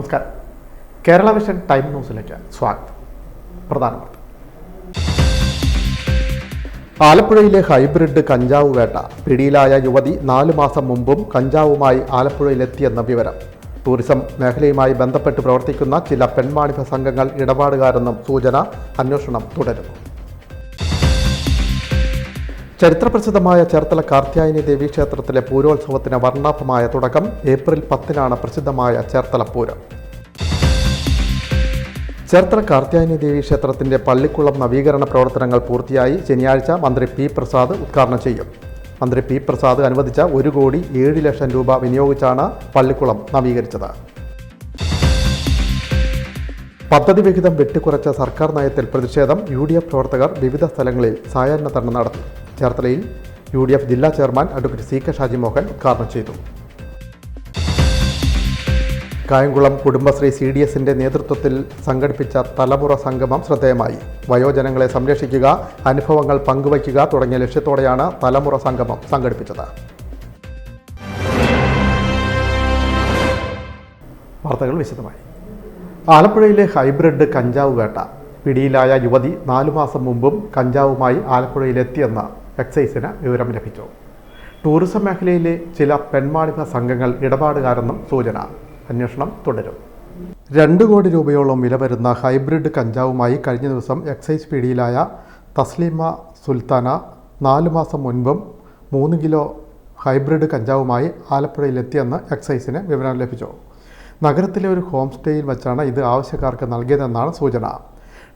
നമസ്കാരം. Kerala vision time ന്യൂസിലേക്ക് സ്വാഗതം. പ്രധാന വാർത്ത. ആലപ്പുഴയിലെ ഹൈബ്രിഡ് കഞ്ചാവ് വേട്ട. പിടിയിലായ യുവതി 4 മാസം മുമ്പും കഞ്ചാവുമായി ആലപ്പുഴയിലെത്തിയെന്ന വിവരം. ടൂറിസം മേഖലയുമായി ബന്ധപ്പെട്ട് പ്രവർത്തിക്കുന്ന ചില പെൺവാണിഭ സംഘങ്ങൾ ഇടപാടുകാരെന്നും സൂചന. അന്വേഷണം തുടരുന്നു. ചരിത്രപ്രസിദ്ധമായ ചേർത്തല കാർത്യായനി ദേവി ക്ഷേത്രത്തിലെ പൂരോത്സവത്തിന് വർണ്ണാഭമായ തുടക്കം. ഏപ്രിൽ 10-നാണ് പ്രസിദ്ധമായ ചേർത്തല പൂരം. ചേർത്തല കാർത്യായനി ദേവി ക്ഷേത്രത്തിന്റെ പള്ളിക്കുളം നവീകരണ പ്രവർത്തനങ്ങൾ പൂർത്തിയായി. ശനിയാഴ്ച മന്ത്രി പി പ്രസാദ് ഉദ്ഘാടനം ചെയ്യും. മന്ത്രി പി പ്രസാദ് അനുവദിച്ച 1,07,00,000 രൂപ വിനിയോഗിച്ചാണ് പള്ളിക്കുളം നവീകരിച്ചത്. പദ്ധതി വിഹിതം വെട്ടിക്കുറച്ച സർക്കാർ നയത്തിൽ പ്രതിഷേധം. UDF പ്രവർത്തകർ വിവിധ സ്ഥലങ്ങളിൽ സായാഹ്ന ധർണ്ണ നടത്തി. ചേർത്തലയിൽ UDF ജില്ലാ ചെയർമാൻ അഡ്വക്കേറ്റ് CK ഷാജിമോഹൻ ഉദ്ഘാടനം ചെയ്തു. കായംകുളം കുടുംബശ്രീ CDSന്റെ നേതൃത്വത്തിൽ സംഘടിപ്പിച്ച തലമുറ സംഗമം ശ്രദ്ധേയമായി. വയോജനങ്ങളെ സംരക്ഷിക്കുക, അനുഭവങ്ങൾ പങ്കുവയ്ക്കുക തുടങ്ങിയ ലക്ഷ്യത്തോടെയാണ് തലമുറ സംഗമം സംഘടിപ്പിച്ചത്. വാർത്തകൾ വിശദമായി. ആലപ്പുഴയിലെ ഹൈബ്രിഡ് കഞ്ചാവ് വേട്ട. പിടിയിലായ യുവതി 4 മാസം മുമ്പും കഞ്ചാവുമായി ആലപ്പുഴയിലെത്തിയെന്ന് എക്സൈസിന് വിവരം ലഭിച്ചു. ടൂറിസം മേഖലയിലെ ചില പെൺവാണിഭ സംഘങ്ങൾ ഇടപാടുകാരെന്നും സൂചന. അന്വേഷണം തുടരും. 2 കോടി രൂപയോളം വില വരുന്ന ഹൈബ്രിഡ് കഞ്ചാവുമായി കഴിഞ്ഞ ദിവസം എക്സൈസ് പിടിയിലായ തസ്ലീമ സുൽത്താന 4 മാസം മുൻപും 3 കിലോ ഹൈബ്രിഡ് കഞ്ചാവുമായി ആലപ്പുഴയിലെത്തിയെന്ന് എക്സൈസിന് വിവരം ലഭിച്ചു. നഗരത്തിലെ ഒരു ഹോം സ്റ്റേയിൽ വച്ചാണ് ഇത് ആവശ്യക്കാർക്ക് നൽകിയതെന്നാണ് സൂചന.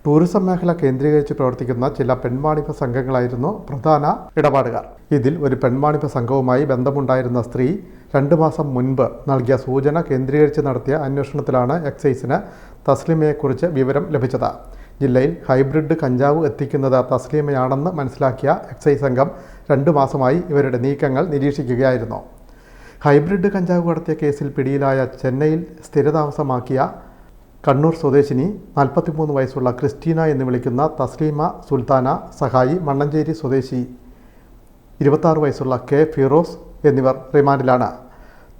ടൂറിസം മേഖല കേന്ദ്രീകരിച്ച് പ്രവർത്തിക്കുന്ന ചില പെൺവാണിഭ സംഘങ്ങളായിരുന്നു പ്രധാന ഇടപാടുകാർ. ഇതിൽ ഒരു പെൺവാണിഭ സംഘവുമായി ബന്ധമുണ്ടായിരുന്ന സ്ത്രീ 2 മാസം മുൻപ് നൽകിയ സൂചന കേന്ദ്രീകരിച്ച് നടത്തിയ അന്വേഷണത്തിലാണ് എക്സൈസിന് തസ്ലീമയെക്കുറിച്ച് വിവരം ലഭിച്ചത്. ജില്ലയിൽ ഹൈബ്രിഡ് കഞ്ചാവ് എത്തിക്കുന്നത് തസ്ലീമയാണെന്ന് മനസ്സിലാക്കിയ എക്സൈസ് സംഘം 2 മാസമായി ഇവരുടെ നീക്കങ്ങൾ നിരീക്ഷിക്കുകയായിരുന്നു. ഹൈബ്രിഡ് കഞ്ചാവ് കടത്തിയ കേസിൽ പിടിയിലായ ചെന്നൈയിൽ സ്ഥിരതാമസമാക്കിയ കണ്ണൂർ സ്വദേശിനി 43 വയസ്സുള്ള ക്രിസ്റ്റീന എന്ന് വിളിക്കുന്ന തസ്ലീമ സുൽത്താന, സഹായി മണ്ണഞ്ചേരി സ്വദേശി 26 വയസ്സുള്ള K ഫിറോസ് എന്നിവർ റിമാൻഡിലാണ്.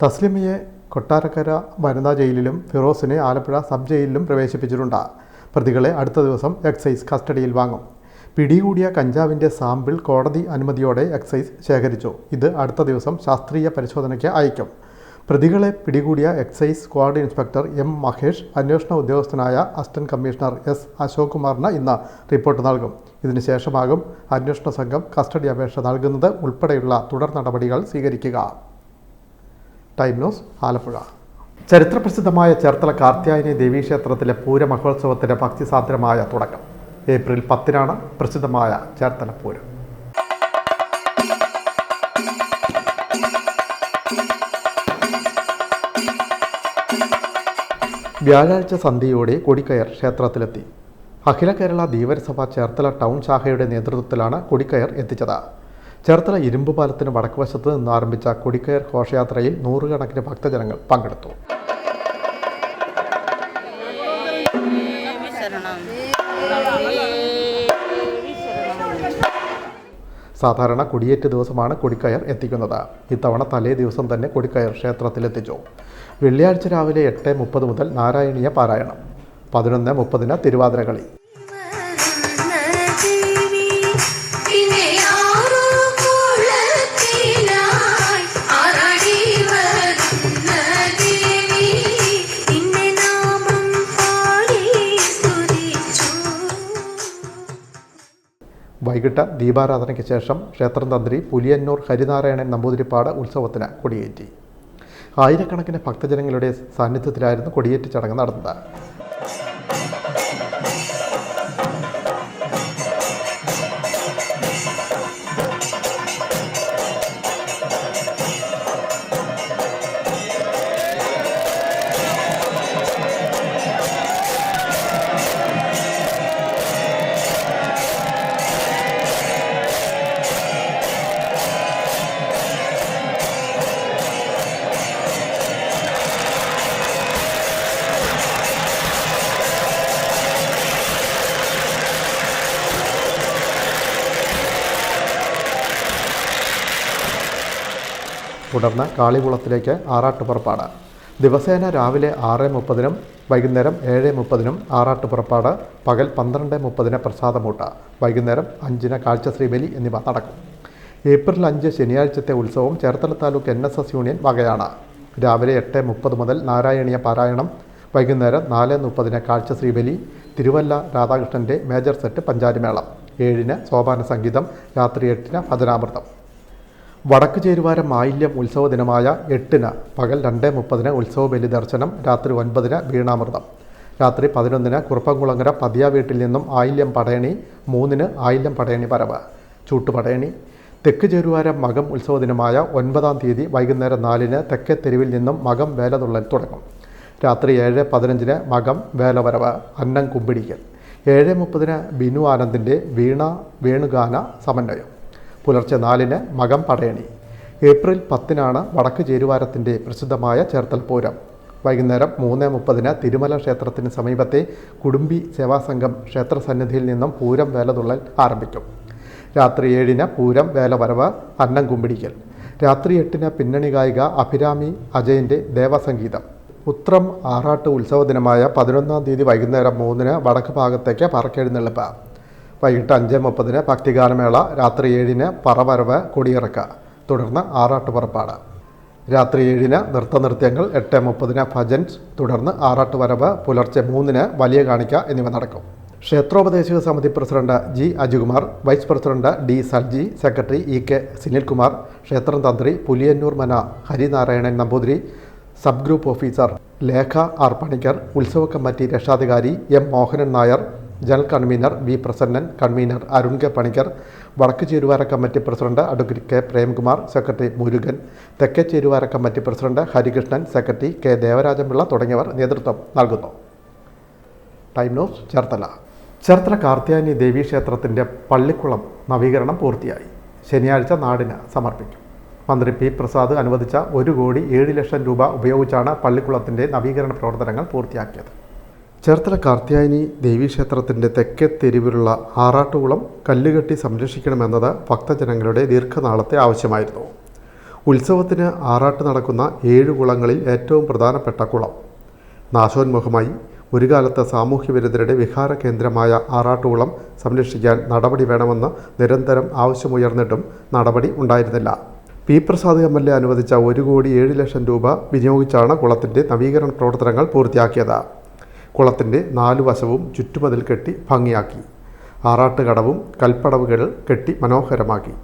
തസ്ലീമയെ കൊട്ടാരക്കര വനിതാ ജയിലിലും ഫിറോസിനെ ആലപ്പുഴ സബ് ജയിലിലും പ്രവേശിപ്പിച്ചിട്ടുണ്ട്. പ്രതികളെ അടുത്ത ദിവസം എക്സൈസ് കസ്റ്റഡിയിൽ വാങ്ങും. പിടികൂടിയ കഞ്ചാവിൻ്റെ സാമ്പിൾ കോടതി അനുമതിയോടെ എക്സൈസ് ശേഖരിച്ചു. ഇത് അടുത്ത ദിവസം ശാസ്ത്രീയ പരിശോധനയ്ക്ക് അയക്കും. പ്രതികളെ പിടികൂടിയ excise squad inspector M Mahesh അന്വേഷണ ഉദ്യോഗസ്ഥനായ അസിസ്റ്റന്റ് കമ്മീഷണർ S അശോക് കുമാറിന് ഇന്ന് റിപ്പോർട്ട് നൽകും. ഇതിനുശേഷമാകും അന്വേഷണ സംഘം കസ്റ്റഡി അപേക്ഷ നൽകുന്നത് ഉൾപ്പെടെയുള്ള തുടർ നടപടികൾ സ്വീകരിക്കുക. Time news, Alappuzha. ചരിത്രപ്രസിദ്ധമായ ചേർത്തല കാർത്യായനി ദേവീക്ഷേത്രത്തിലെ പൂരമഹോത്സവത്തിന് ഭക്തിസാന്ദ്രമായ തുടക്കം. ഏപ്രിൽ 10-നാണ് പ്രസിദ്ധമായ ചേർത്തല പൂരം. വ്യാഴാഴ്ച സന്ധ്യയോടെ കൊടിക്കയർ ക്ഷേത്രത്തിലെത്തി. അഖില കേരള ധീവരസഭ ചേർത്തല ടൗൺ ശാഖയുടെ നേതൃത്വത്തിലാണ് കൊടിക്കയർ എത്തിച്ചത്. ചേർത്തല ഇരുമ്പുപാലത്തിന് വടക്കുവശത്ത് നിന്ന് ആരംഭിച്ച കൊടിക്കയർ ഘോഷയാത്രയിൽ 100 കണക്കിന് ഭക്തജനങ്ങൾ പങ്കെടുത്തു. സാധാരണ കൊടിയേറ്റ് ദിവസമാണ് കൊടിക്കയർ എത്തിക്കുന്നത്. ഇത്തവണ തലേ ദിവസം തന്നെ കൊടിക്കയർ ക്ഷേത്രത്തിലെത്തിച്ചു. വെള്ളിയാഴ്ച രാവിലെ 8:30 മുതൽ നാരായണീയ പാരായണം. 11:30 തിരുവാതിരകളി. വൈകിട്ട് ദീപാരാധനയ്ക്ക് ശേഷം ക്ഷേത്രം തന്ത്രി പുലിയന്നൂർ ഹരിനാരായണൻ നമ്പൂതിരിപ്പാട് ഉത്സവത്തിന് കൊടിയേറ്റി. ആയിരക്കണക്കിന് ഭക്തജനങ്ങളുടെ സാന്നിധ്യത്തിലായിരുന്നു കൊടിയേറ്റ് ചടങ്ങ് നടന്നത്. തുടർന്ന് കാളികുളത്തിലേക്ക് ആറാട്ട് പുറപ്പാട്. ദിവസേന രാവിലെ 6:30-നും വൈകുന്നേരം 7:30-നും ആറാട്ട് പുറപ്പാട്, പകൽ 12:30-ന് പ്രസാദമൂട്ട, വൈകുന്നേരം 5-ന് കാഴ്ചശ്രീബലി എന്നിവ നടക്കും. ഏപ്രിൽ 5 ശനിയാഴ്ചത്തെ ഉത്സവം ചേർത്തല താലൂക്ക് NSS യൂണിയൻ വകയാണ്. രാവിലെ 8:30 മുതൽ നാരായണീയ പാരായണം, വൈകുന്നേരം 4:30-ന് കാഴ്ചശ്രീബലി, തിരുവല്ല രാധാകൃഷ്ണൻ്റെ മേജർ സെറ്റ് പഞ്ചാരിമേളം, 7-ന് സോപാന സംഗീതം, രാത്രി 8-ന് ഭജനാമൃതം. വടക്ക് ചേരുവാരം ആയില്യം ഉത്സവ ദിനമായ 8-ന് പകൽ 2:30-ന് ഉത്സവ ബലി ദർശനം, രാത്രി 9-ന് വീണാമൃതം, രാത്രി 11-ന് കുറുപ്പംകുളങ്ങര പതിയ വീട്ടിൽ നിന്നും ആയില്യം പടയണി, 3-ന് ആയില്യം പടയണി വരവ്, ചൂട്ടുപടയണി. തെക്ക് ചേരുവാരം മകം ഉത്സവ ദിനമായ 9-ാം തീയതി വൈകുന്നേരം 4-ന് തെക്കേ തെരുവിൽ നിന്നും മകം വേലതുള്ളൽ തുടങ്ങും. രാത്രി 7:15-ന് മകം വേലവരവ്, അന്നം കുമ്പിടിക്കൽ, 7:30-ന് ബിനു ആനന്ദിൻ്റെ വീണ വേണുഗാന സമന്വയം, പുലർച്ചെ 4-ന് മകം പടയണി. ഏപ്രിൽ 10-നാണ് വടക്ക് ചേരുവാരത്തിൻ്റെ പ്രസിദ്ധമായ ചേർത്തൽ പൂരം. വൈകുന്നേരം 3:30-ന് തിരുമല ക്ഷേത്രത്തിന് സമീപത്തെ കുടുംബി സേവാസംഘം ക്ഷേത്രസന്നിധിയിൽ നിന്നും പൂരം വേലതുള്ളൽ ആരംഭിക്കും. രാത്രി 7-ന് പൂരം വേലവരവ്, അന്നം കുമ്പിടിക്കൽ. രാത്രി 8-ന് പിന്നണി ഗായിക അഭിരാമി അജയൻ്റെ ദേവസംഗീതം. ഉത്രം ആറാട്ട് ഉത്സവ ദിനമായ 11-ാം തീയതി വൈകുന്നേരം 3-ന് വടക്ക് ഭാഗത്തേക്ക് പറക്കെഴുന്നള്ളിപ്പ്, വൈകിട്ട് 5:30-ന് ഭക്തിഗാനമേള, രാത്രി 7-ന് പറവരവ് കൊടിയിറക്ക, തുടർന്ന് ആറാട്ട് പുറപ്പാട്. രാത്രി 7-ന് നൃത്തനൃത്യങ്ങൾ, 8:30-ന് ഭജൻസ്, തുടർന്ന് ആറാട്ട് വരവ്, പുലർച്ചെ 3-ന് വലിയ കാണിക്ക എന്നിവ നടക്കും. ക്ഷേത്രോപദേശക സമിതി president G. Ajikumar, vice president D. Salji, secretary E. K. Sinilkumar, ക്ഷേത്രം തന്ത്രി Puliyannur Mana Harinarayanan Namboothiri, sub group officer Lekha R Panicker, ഉത്സവ കമ്മിറ്റി രക്ഷാധികാരി M. Mohanan Nair, general convener V. Prasannan, convener Arun K. Panicker, വടക്ക് ചേരുവാര committee president advocate K. Premkumar, secretary Murugan, തെക്കേ ചേരുവാര committee president Harikrishnan, secretary K. Devarajanpillai തുടങ്ങിയവർ നേതൃത്വം നൽകുന്നു. Time news Cherthala. ചേർത്തല കാർത്യായനി ദേവീക്ഷേത്രത്തിൻ്റെ പള്ളിക്കുളം നവീകരണം പൂർത്തിയായി. ശനിയാഴ്ച നാടിന് സമർപ്പിക്കും. മന്ത്രി P. പ്രസാദ് അനുവദിച്ച 1,07,00,000 രൂപ ഉപയോഗിച്ചാണ് പള്ളിക്കുളത്തിൻ്റെ നവീകരണ പ്രവർത്തനങ്ങൾ പൂർത്തിയാക്കിയത്. ചേർത്തല കാർത്യായനി ദേവീക്ഷേത്രത്തിൻ്റെ തെക്കേ തെരുവിലുള്ള ആറാട്ടുകുളം കല്ലുകെട്ടി സംരക്ഷിക്കണമെന്നത് ഭക്തജനങ്ങളുടെ ദീർഘനാളത്തെ ആവശ്യമായിരുന്നു. ഉത്സവത്തിന് ആറാട്ട് നടക്കുന്ന 7 കുളങ്ങളിൽ ഏറ്റവും പ്രധാനപ്പെട്ട കുളം നാശോന്മുഖമായി. ഒരു കാലത്ത് സാമൂഹ്യവിരുദ്ധരുടെ വിഹാര കേന്ദ്രമായ ആറാട്ടുകുളം സംരക്ഷിക്കാൻ നടപടി വേണമെന്ന് നിരന്തരം ആവശ്യമുയർന്നിട്ടും നടപടി ഉണ്ടായിരുന്നില്ല. P. പ്രസാദ് MLA അനുവദിച്ച 1,07,00,000 രൂപ വിനിയോഗിച്ചാണ് കുളത്തിൻ്റെ നവീകരണ പ്രവർത്തനങ്ങൾ പൂർത്തിയാക്കിയത്. കുളത്തിൻ്റെ 4 വശവും ചുറ്റുമതിൽ കെട്ടി ഭംഗിയാക്കി. ആറാട്ടുകടവും കൽപ്പടവുകൾ കെട്ടി മനോഹരമാക്കി.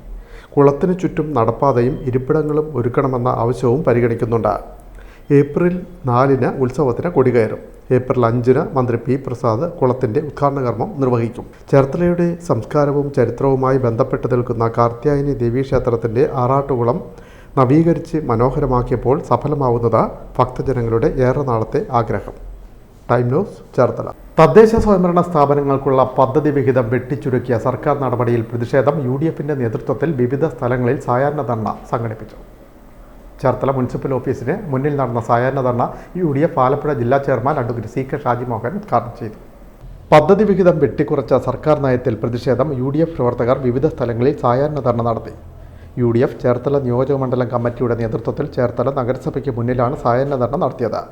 കുളത്തിന് ചുറ്റും നടപ്പാതയും ഇരിപ്പിടങ്ങളും ഒരുക്കണമെന്ന ആവശ്യവും പരിഗണിക്കുന്നുണ്ട്. ഏപ്രിൽ 4-ന് ഉത്സവത്തിന് കൊടികയറും. ഏപ്രിൽ 5-ന് മന്ത്രി P. പ്രസാദ് കുളത്തിൻ്റെ ഉദ്ഘാടന കർമ്മം നിർവഹിക്കും. ചേർത്തലയുടെ സംസ്കാരവും ചരിത്രവുമായി ബന്ധപ്പെട്ട് നിൽക്കുന്ന കാർത്യായനി ദേവീക്ഷേത്രത്തിൻ്റെ ആറാട്ടുകുളം നവീകരിച്ച് മനോഹരമാക്കിയപ്പോൾ സഫലമാവുന്നത് ഭക്തജനങ്ങളുടെ ഏറെ നാളത്തെ ആഗ്രഹം. Time news Cherthala. തദ്ദേശ സ്വയംഭരണ സ്ഥാപനങ്ങൾക്കുള്ള പദ്ധതി വിഹിതം വെട്ടിച്ചുരുക്കിയ സർക്കാർ നടപടിയിൽ പ്രതിഷേധം UDFിൻ്റെ നേതൃത്വത്തിൽ വിവിധ സ്ഥലങ്ങളിൽ സായാഹ്ന ധർണ സംഘടിപ്പിച്ചു. ചേർത്തല മുനിസിപ്പൽ ഓഫീസിന് മുന്നിൽ നടന്ന സായാഹ്ന ധർണ UDF ആലപ്പുഴ ജില്ലാ chairman advocate C. K. Shaji Mohan ഉദ്ഘാടനം ചെയ്തു. പദ്ധതി വിഹിതം വെട്ടിക്കുറച്ച സർക്കാർ നയത്തിൽ പ്രതിഷേധം UDF പ്രവർത്തകർ വിവിധ സ്ഥലങ്ങളിൽ സായാഹ്ന ധർണ നടത്തി. UDF ചേർത്തല നിയോജകമണ്ഡലം കമ്മിറ്റിയുടെ നേതൃത്വത്തിൽ ചേർത്തല നഗരസഭയ്ക്ക് മുന്നിലാണ് സായാഹ്ന ധർണ നടത്തിയത്.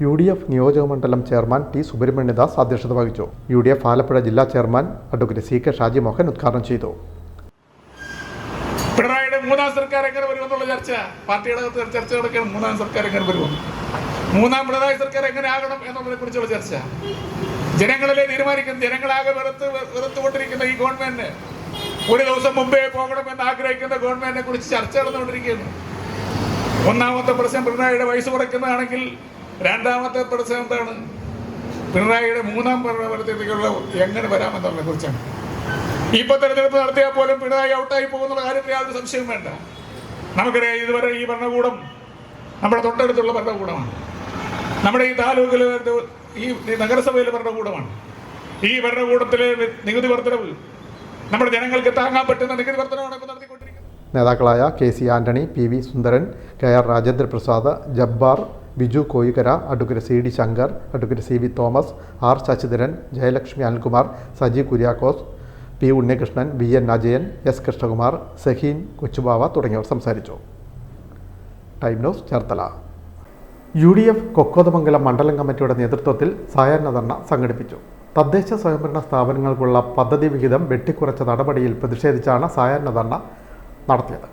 UDF നിയോജകമണ്ഡലം ചെയർമാൻ T. സുബ്രഹ്മണ്യദാസ് അധ്യക്ഷത വഹിച്ചു. UDF ആലപ്പുഴ ജില്ലാ chairman advocate C. K. Shaji Mohan ഉദ്ഘാടനം ചെയ്തു. പിണറായിയുടെ 3ാം സർക്കാർ എങ്ങനെ വരുമെന്നുള്ള ചർച്ച, പാർട്ടിയുടെ ചർച്ച നടക്കുകയാണ്. 3ാം സർക്കാർ എങ്ങനെ വരുമെന്ന്, 3ാം പിണറായി സർക്കാർ എങ്ങനെ ആകണം എന്നതിനെ കുറിച്ചുള്ള ചർച്ച ജനങ്ങളിലെ തീരുമാനിക്കും. ജനങ്ങളാകെ വെറുത്തുകൊണ്ടിരിക്കുന്ന ഈ ഗവൺമെന്റിന് ഒരു ദിവസം മുമ്പേ പോകണമെന്ന് ആഗ്രഹിക്കുന്ന ഗവൺമെന്റിനെ കുറിച്ച് ചർച്ച നടന്നുകൊണ്ടിരിക്കുകയാണ്. 1ാമത്തെ പ്രശ്നം പിണറായിയുടെ വയസ്സ് കുറയ്ക്കുന്നതാണെങ്കിൽ 2ാമത്തെ പ്രശ്നം എന്താണ്? പിണറായിയുടെ 3ാം ഭരണത്തിലുള്ള എങ്ങനെ വരാമെന്നുള്ളതിനെ കുറിച്ചാണ്. ഇപ്പോൾ തെരഞ്ഞെടുപ്പ് നടത്തിയാൽ പോലും പിണറായി ഔട്ടായി പോകുന്നുള്ള കാര്യത്തിൽ യാതൊരു സംശയവും വേണ്ട. നമുക്കറിയാം, ഇതുവരെ ഈ ഭരണകൂടം നമ്മുടെ തൊട്ടടുത്തുള്ള ഭരണകൂടമാണ്. നമ്മുടെ ഈ താലൂക്കിലെ ഈ നഗരസഭയിലെ ഭരണകൂടമാണ്. ഈ ഭരണകൂടത്തിലെ നികുതി വർധനവ് നമ്മുടെ ജനങ്ങൾക്ക് താങ്ങാൻ പറ്റുന്ന നികുതി വർധനമാണ് ഇപ്പോൾ നടത്തിക്കൊണ്ടിരിക്കുന്നത്. നേതാക്കളായ KC Antony, PV Sundaran, KR Rajendraprasad, Jabbar, Biju Koyikkara, advocate CD Shankar, advocate CV Thomas, R Sasidharan, Jayalakshmi Anilkumar, Saji Kuriakose, P. Unnikrishnan, VN Ajayan, S. Krishnakumar, Saheen Kochubava തുടങ്ങിയവർ സംസാരിച്ചു. Time news Cherthala. UDF Kokkothamangalam മണ്ഡലം കമ്മിറ്റിയുടെ നേതൃത്വത്തിൽ സായാഹ്ന ധർണ സംഘടിപ്പിച്ചു. തദ്ദേശ സ്വയംഭരണ സ്ഥാപനങ്ങൾക്കുള്ള പദ്ധതി വിഹിതം വെട്ടിക്കുറച്ച നടപടിയിൽ പ്രതിഷേധിച്ചാണ് സായാഹ്ന ധർണ നടത്തിയത്.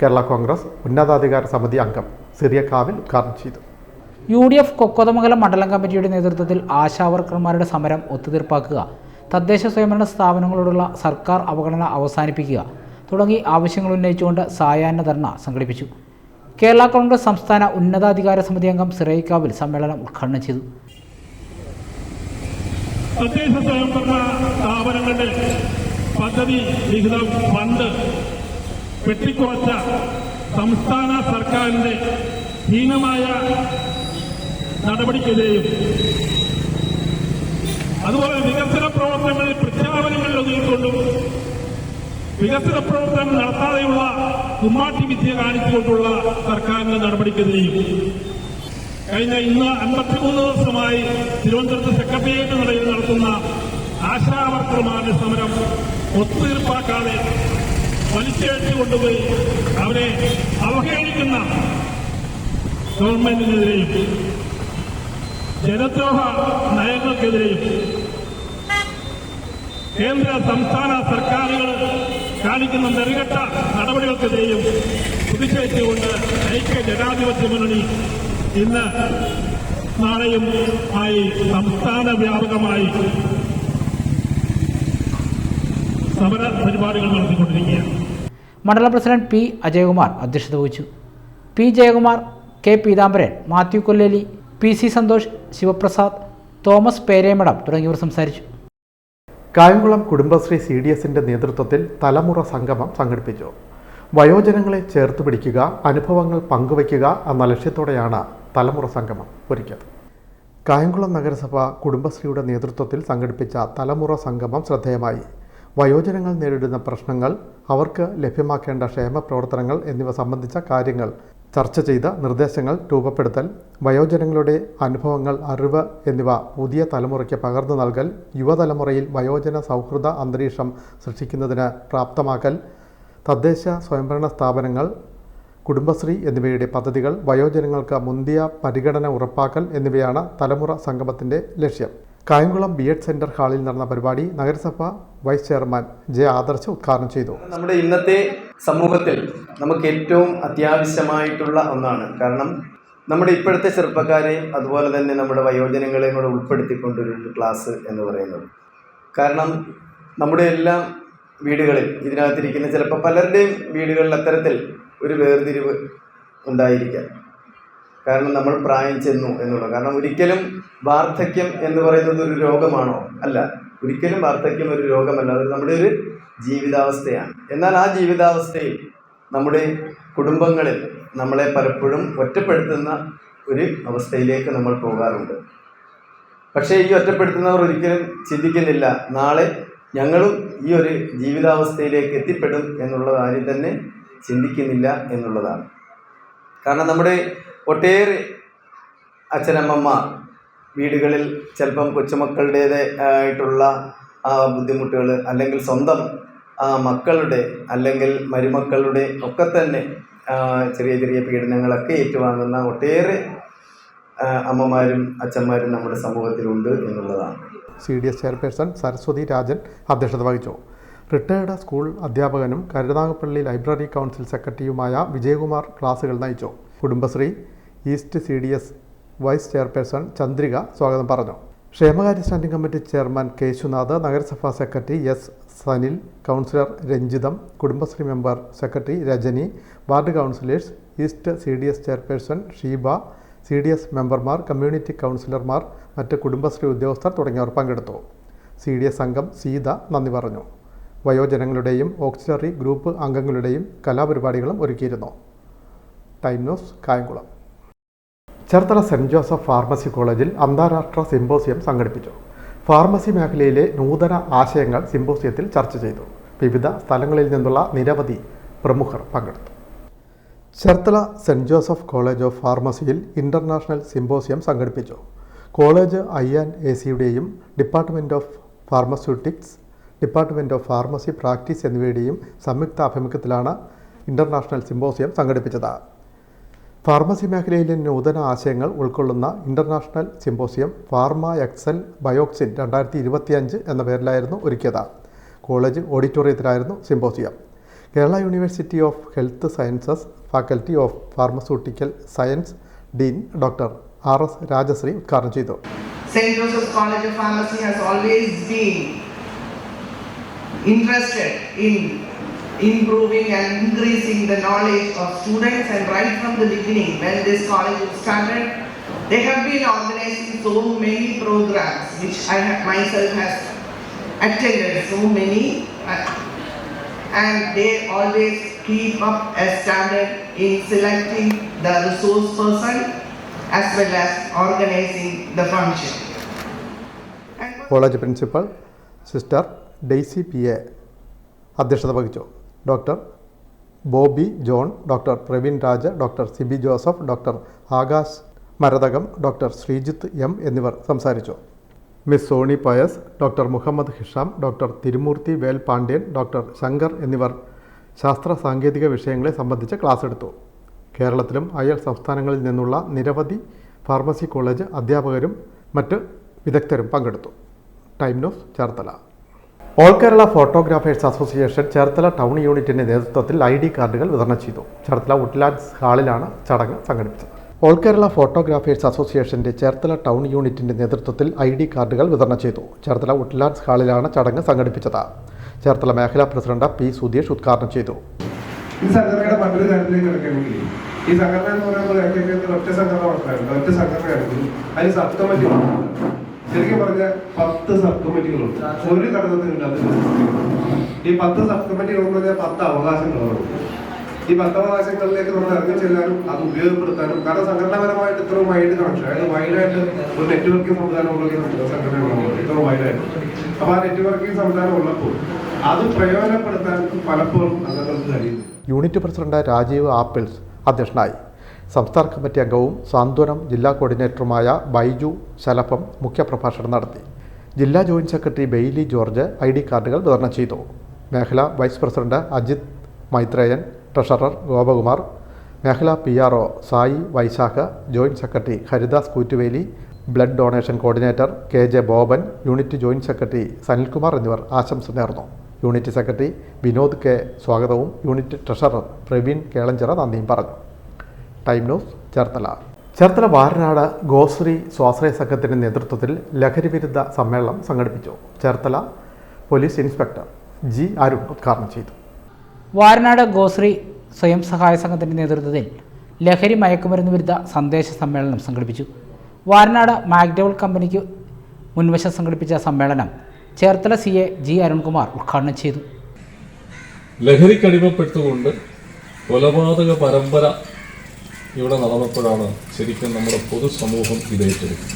കേരള കോൺഗ്രസ് ഉന്നതാധികാര സമിതി അംഗം സിറിയക്കാവിൽ ഉദ്ഘാടനം ചെയ്തു. UDF കൊക്കോതമംഗലം മണ്ഡലം കമ്മിറ്റിയുടെ നേതൃത്വത്തിൽ ആശാവർക്കർമാരുടെ സമരം ഒത്തുതീർപ്പാക്കുക, തദ്ദേശ സ്വയംഭരണ സ്ഥാപനങ്ങളോടുള്ള സർക്കാർ അവഗണന അവസാനിപ്പിക്കുക തുടങ്ങി ആവശ്യങ്ങൾ ഉന്നയിച്ചുകൊണ്ട് സായാഹ്ന ധർണ സംഘടിപ്പിച്ചു. കേരള കോൺഗ്രസ് സംസ്ഥാന ഉന്നതാധികാര സമിതി അംഗം സിറൈക്കാവിൽ സമ്മേളനം ഉദ്ഘാടനം ചെയ്തു. തദ്ദേശ സ്വയംഭരണ സ്ഥാപനങ്ങളുടെ പദ്ധതി വിഹിതം ഫണ്ട് വെട്ടിക്കുറച്ച സംസ്ഥാന സർക്കാരിന്റെ ഹീനമായ നടപടിക്കെതിരെയും അതുപോലെ വികസന പ്രവർത്തനങ്ങളിൽ പ്രഖ്യാപനങ്ങൾ ഒതുങ്ങിക്കൊണ്ടും വികസന പ്രവർത്തനം നടത്താതെയുള്ള കുമ്മാട്ടി വിദ്യ കാണിച്ചുകൊണ്ടുള്ള സർക്കാരിന്റെ നടപടിക്കെതിരെയും കഴിഞ്ഞ ഇന്ന് 53 ദിവസമായി തിരുവനന്തപുരത്ത് സെക്രട്ടേറിയറ്റ് നിലയിൽ നടത്തുന്ന ആശാവർക്കർമാരുടെ സമരം ഒത്തുതീർപ്പാക്കാതെ വലിച്ചേഴ്ത്തി കൊണ്ടുപോയി അവരെ അവഹേളിക്കുന്ന ഗവൺമെന്റിനെതിരെയും ജനദ്രോഹ നയങ്ങൾക്കെതിരെയും കേന്ദ്ര സംസ്ഥാന സർക്കാരുകൾ കാണിക്കുന്ന നെറുകെട്ട നടപടികൾക്കെതിരെയും പ്രതിഷേധിച്ചുകൊണ്ട് ഐക്യ ജനാധിപത്യ മുന്നണി ഇന്ന് നാളെയും ആയി സംസ്ഥാന വ്യാപകമായി സമര പരിപാടികൾ നടത്തിക്കൊണ്ടിരിക്കുകയാണ്. മണ്ഡലം പ്രസിഡന്റ് P. അജയകുമാർ അധ്യക്ഷത വഹിച്ചു. P. Jayakumar, K. Peethambaran, Mathew Kolleli, PC Santhosh, Sivaprasad, Thomas Peremadom തുടങ്ങിയവർ സംസാരിച്ചു. കായംകുളം കുടുംബശ്രീ CDSന്റെ നേതൃത്വത്തിൽ തലമുറ സംഗമം സംഘടിപ്പിച്ചു. വയോജനങ്ങളെ ചേർത്ത് പിടിക്കുക, അനുഭവങ്ങൾ പങ്കുവയ്ക്കുക എന്ന ലക്ഷ്യത്തോടെയാണ് തലമുറ സംഗമം ഒരുക്കിയത്. കായംകുളം നഗരസഭ കുടുംബശ്രീയുടെ നേതൃത്വത്തിൽ സംഘടിപ്പിച്ച തലമുറ സംഗമം ശ്രദ്ധേയമായി. വയോജനങ്ങൾ നേരിടുന്ന പ്രശ്നങ്ങൾ, അവർക്ക് ലഭ്യമാക്കേണ്ട ക്ഷേമ പ്രവർത്തനങ്ങൾ എന്നിവ സംബന്ധിച്ച കാര്യങ്ങൾ ചർച്ച ചെയ്ത് നിർദ്ദേശങ്ങൾ രൂപപ്പെടുത്തൽ, വയോജനങ്ങളുടെ അനുഭവങ്ങൾ, അറിവ് എന്നിവ പുതിയ തലമുറയ്ക്ക് പകർന്നു നൽകൽ, യുവതലമുറയിൽ വയോജന സൗഹൃദ അന്തരീക്ഷം സൃഷ്ടിക്കുന്നതിന് പ്രാപ്തമാക്കൽ, തദ്ദേശ സ്വയംഭരണ സ്ഥാപനങ്ങൾ, കുടുംബശ്രീ എന്നിവയുടെ പദ്ധതികൾ, വയോജനങ്ങൾക്ക് മുന്തിയ പരിഗണന ഉറപ്പാക്കൽ എന്നിവയാണ് തലമുറ സംഗമത്തിൻ്റെ ലക്ഷ്യം. കായംകുളം B.Ed സെന്റർ ഹാളിൽ നടന്ന പരിപാടി നഗരസഭ വൈസ് ചെയർമാൻ J. ആദർശ് ഉദ്ഘാടനം ചെയ്തു. നമ്മുടെ ഇന്നത്തെ സമൂഹത്തിൽ നമുക്ക് ഏറ്റവും അത്യാവശ്യമായിട്ടുള്ള ഒന്നാണ്. കാരണം നമ്മുടെ ഇപ്പോഴത്തെ ചെറുപ്പക്കാരെയും അതുപോലെ തന്നെ നമ്മുടെ വയോജനങ്ങളെയും കൂടെ ഉൾപ്പെടുത്തിക്കൊണ്ടൊരു ക്ലാസ് എന്ന് പറയുന്നത്. കാരണം നമ്മുടെ എല്ലാം വീടുകളിൽ ഇതിനകത്തിരിക്കുന്ന ചിലപ്പോൾ പലരുടെയും വീടുകളിൽ അത്തരത്തിൽ ഒരു വേർതിരിവ് ഉണ്ടായിരിക്കാം. കാരണം നമ്മൾ പ്രായം ചെന്നു എന്നുള്ളത്. കാരണം ഒരിക്കലും വാർദ്ധക്യം എന്ന് പറയുന്നത് ഒരു രോഗമാണോ? അല്ല, ഒരിക്കലും വാർദ്ധക്യം ഒരു രോഗമല്ല, അത് നമ്മുടെ ഒരു ജീവിതാവസ്ഥയാണ്. എന്നാൽ ആ ജീവിതാവസ്ഥയിൽ നമ്മുടെ കുടുംബങ്ങളിൽ നമ്മളെ പലപ്പോഴും ഒറ്റപ്പെടുത്തുന്ന ഒരു അവസ്ഥയിലേക്ക് നമ്മൾ പോകാറുണ്ട്. പക്ഷേ ഈ ഒറ്റപ്പെടുത്തുന്നവർ ഒരിക്കലും ചിന്തിക്കുന്നില്ല, നാളെ ഞങ്ങളും ഈ ഒരു ജീവിതാവസ്ഥയിലേക്ക് എത്തിപ്പെടും എന്നുള്ളത് ആരും തന്നെ ചിന്തിക്കുന്നില്ല എന്നുള്ളതാണ്. കാരണം നമ്മുടെ ഒട്ടേറെ അച്ഛനമ്മമാർ വീടുകളിൽ ചിലപ്പം കൊച്ചുമക്കളുടേതായിട്ടുള്ള ബുദ്ധിമുട്ടുകൾ, അല്ലെങ്കിൽ സ്വന്തം മക്കളുടെ അല്ലെങ്കിൽ മരുമക്കളുടെ ഒക്കെ തന്നെ ചെറിയ ചെറിയ പീഡനങ്ങളൊക്കെ ഏറ്റുവാങ്ങുന്ന ഒട്ടേറെ അമ്മമാരും അച്ഛന്മാരും നമ്മുടെ സമൂഹത്തിലുണ്ട് എന്നുള്ളതാണ്. CDS ചെയർപേഴ്സൺ സരസ്വതി രാജൻ അധ്യക്ഷത വഹിച്ചു. റിട്ടയർഡ് സ്കൂൾ അധ്യാപകനും കരുനാഗപ്പള്ളി ലൈബ്രറി കൗൺസിൽ സെക്രട്ടറിയുമായ വിജയകുമാർ ക്ലാസുകൾ നയിച്ചു. Kudumbashree east CDS vice chairperson Chandrika സ്വാഗതം പറഞ്ഞു. ക്ഷേമകാര്യ സ്റ്റാൻഡിംഗ് കമ്മിറ്റി ചെയർമാൻ കേശുനാഥ്, നഗരസഭാ secretary S. Sanil, councillor Ranjitham, Kudumbashree member secretary Rajani, ward councillors, east CDS chairperson Sheeba, CDS മെമ്പർമാർ, കമ്മ്യൂണിറ്റി കൗൺസിലർമാർ, മറ്റ് കുടുംബശ്രീ ഉദ്യോഗസ്ഥർ തുടങ്ങിയവർ പങ്കെടുത്തു. CDS അംഗം സീത നന്ദി പറഞ്ഞു. വയോജനങ്ങളുടെയും ഓക്സിലറി ഗ്രൂപ്പ് അംഗങ്ങളുടെയും കലാപരിപാടികളും ഒരുക്കിയിരുന്നു. Time news, Kayamkulam. Cherthala saint Joseph pharmacy കോളേജിൽ അന്താരാഷ്ട്ര സിമ്പോസിയം സംഘടിപ്പിച്ചു. ഫാർമസി മേഖലയിലെ നൂതന ആശയങ്ങൾ സിമ്പോസിയത്തിൽ ചർച്ച ചെയ്തു. വിവിധ സ്ഥലങ്ങളിൽ നിന്നുള്ള നിരവധി പ്രമുഖർ പങ്കെടുത്തു. Cherthala saint Joseph college of ഫാർമസിയിൽ ഇൻ്റർനാഷണൽ സിമ്പോസിയം സംഘടിപ്പിച്ചു. കോളേജ് IANACയുടെയും department of pharmaceutics, department of pharmacy practice എന്നിവയുടെയും സംയുക്ത ആഭിമുഖ്യത്തിലാണ് ഇൻ്റർനാഷണൽ സിമ്പോസിയം സംഘടിപ്പിച്ചത്. ഫാർമസി മേഖലയിലെ നൂതന ആശയങ്ങൾ ഉൾക്കൊള്ളുന്ന ഇൻ്റർനാഷണൽ സിമ്പോസിയം ഫാർമ എക്സൽ ബയോക്സിൻ 2025 എന്ന പേരിലായിരുന്നു ഒരുക്കിയത്. കോളേജ് ഓഡിറ്റോറിയത്തിലായിരുന്നു symposium. Kerala university of health sciences faculty of pharmaceutical science dean doctor RS Rajasree ഉദ്ഘാടനം ചെയ്തു. St. Joseph's College of Pharmacy has always been interested in improving and increasing the knowledge of students, and right from the beginning when this college was started, they have been organizing so many programs which I myself has attended so many, and they always keep up a standard in selecting the resource person as well as organizing the function. College principal sister Daisy PA അധ്യക്ഷത വഹിച്ചു. Doctor Bobby John, doctor Praveen Raj, doctor Sibi Joseph, doctor Akash Marathakam, doctor Sreejith M എന്നിവർ സംസാരിച്ചു. Miss Soni Pius, doctor Muhammad Hisham, doctor Thirumoorthy Vel Pandian, doctor Shankar എന്നിവർ ശാസ്ത്ര സാങ്കേതിക വിഷയങ്ങളെ സംബന്ധിച്ച് class എടുത്തു. കേരളത്തിലും അയൽ സംസ്ഥാനങ്ങളിൽ നിന്നുള്ള നിരവധി ഫാർമസി കോളേജ് അധ്യാപകരും മറ്റ് വിദഗ്ധരും പങ്കെടുത്തു. Time news, Cherthala. All Kerala photographers association Cherthala town യൂണിറ്റിൻ്റെ നേതൃത്വത്തിൽ ID കാർഡുകൾ വിതരണം ചെയ്തു. ചേർത്തല വുഡ്ലാൻഡ്സ് ഹാളിലാണ് ചടങ്ങ് സംഘടിപ്പിച്ചത്. ഓൾ കേരള ഫോട്ടോഗ്രാഫേഴ്സ് അസോസിയേഷൻ്റെ ചേർത്തല ടൗൺ യൂണിറ്റിൻ്റെ നേതൃത്വത്തിൽ ID കാർഡുകൾ വിതരണം ചെയ്തു. ചേർത്തല വുഡ്ലാൻഡ്സ് ഹാളിലാണ് ചടങ്ങ് സംഘടിപ്പിച്ചത്. ചേർത്തല മേഖലാ പ്രസിഡന്റ് P. സുധീഷ് ഉദ്ഘാടനം ചെയ്തു. ഈ സംഘടനയുടെ മറ്റൊരു കാര്യത്തിലേക്ക് കിടക്കണമെങ്കിൽ ഈ സംഘടന എന്ന് പറയുന്നത് ഒറ്റ സംഘടന മാത്രമായിരുന്നു. ഒറ്റ സംഘടനയാണെങ്കിൽ അതിന് സബ് കമ്മിറ്റി ശരിക്കും പറഞ്ഞാൽ 10 സബ് കമ്മിറ്റികളുണ്ട്. ഒരു ഘടകത്തിനുണ്ട്. ഈ 10 സബ് കമ്മിറ്റികളെന്ന് പറഞ്ഞാൽ 10 അവകാശങ്ങളാണ്. ഈ 10 അവകാശങ്ങളിലേക്ക് നമ്മൾ ഇറങ്ങി ചെല്ലാനും അത് ഉപയോഗപ്പെടുത്താനും, കാരണം സംഘടനാപരമായിട്ട് ഇത്ര വൈഡ് കണക്ഷൻ, അതായത് വൈഡായിട്ട് ഒരു നെറ്റ്വർക്കിംഗ് സംവിധാനം ഉള്ള സംഘടനകളാണ് ഇത്ര വൈഡായിട്ട്. അപ്പോൾ ആ നെറ്റ്വർക്കിംഗ് സംവിധാനം ഉള്ളപ്പോൾ അത് പ്രയോജനപ്പെടുത്താൻ പലപ്പോഴും അംഗങ്ങൾക്ക് കഴിയുന്നു. യൂണിറ്റ് പ്രസിഡന്റ് രാജീവ് ആപ്പിൾസ് അധ്യക്ഷനായി. സംസ്ഥാന കമ്മിറ്റി അംഗവും സാന്ത്വനം ജില്ലാ കോർഡിനേറ്ററുമായ ബൈജു ശലഭം മുഖ്യപ്രഭാഷണം നടത്തി. ജില്ലാ joint secretary Bailey George ID കാർഡുകൾ വിതരണം ചെയ്തു. മേഖലാ vice president Ajith Maitreyan, treasurer Gopakumar, മേഖലാ PRO Sai Vaishakh, joint secretary Haridas Koottuveli, blood donation coordinator KJ Boban, unit joint secretary Sanilkumar എന്നിവർ ആശംസ നേർന്നു. യൂണിറ്റ് സെക്രട്ടറി വിനോദ് K സ്വാഗതവും യൂണിറ്റ് ട്രഷറർ പ്രവീൺ കേളഞ്ചിറ നന്ദിയും പറഞ്ഞു. Time news, Cherthala. ചേർത്തല വാരനാട് ഗോശ്രീ സ്വാശ്രയ സംഘത്തിൻ്റെ നേതൃത്വത്തിൽ ലഹരി വിരുദ്ധ സമ്മേളനം സംഘടിപ്പിച്ചു. ചേർത്തല പോലീസ് ഇൻസ്പെക്ടർ G. അരുൺ ഉദ്ഘാടനം ചെയ്തു. വാരനാട് ഗോശ്രീ സ്വയം സഹായ സംഘത്തിൻ്റെ നേതൃത്വത്തിൽ ലഹരി മയക്കുമരുന്ന് വിരുദ്ധ സന്ദേശ സമ്മേളനം സംഘടിപ്പിച്ചു. വാരനാട് മാക്ഡവൽ കമ്പനിക്ക് മുൻവശം സംഘടിപ്പിച്ച സമ്മേളനം ചേർത്തല CA G. അരുൺകുമാർ ഉദ്ഘാടനം ചെയ്തു. ലഹരിക്കടിമപ്പെട്ടുകൊണ്ട് കൊലപാതക പരമ്പര ഇവിടെ നടന്നപ്പോഴാണ് ശരിക്കും നമ്മുടെ പൊതുസമൂഹം ഇതേറ്റെടുക്കുന്നത്.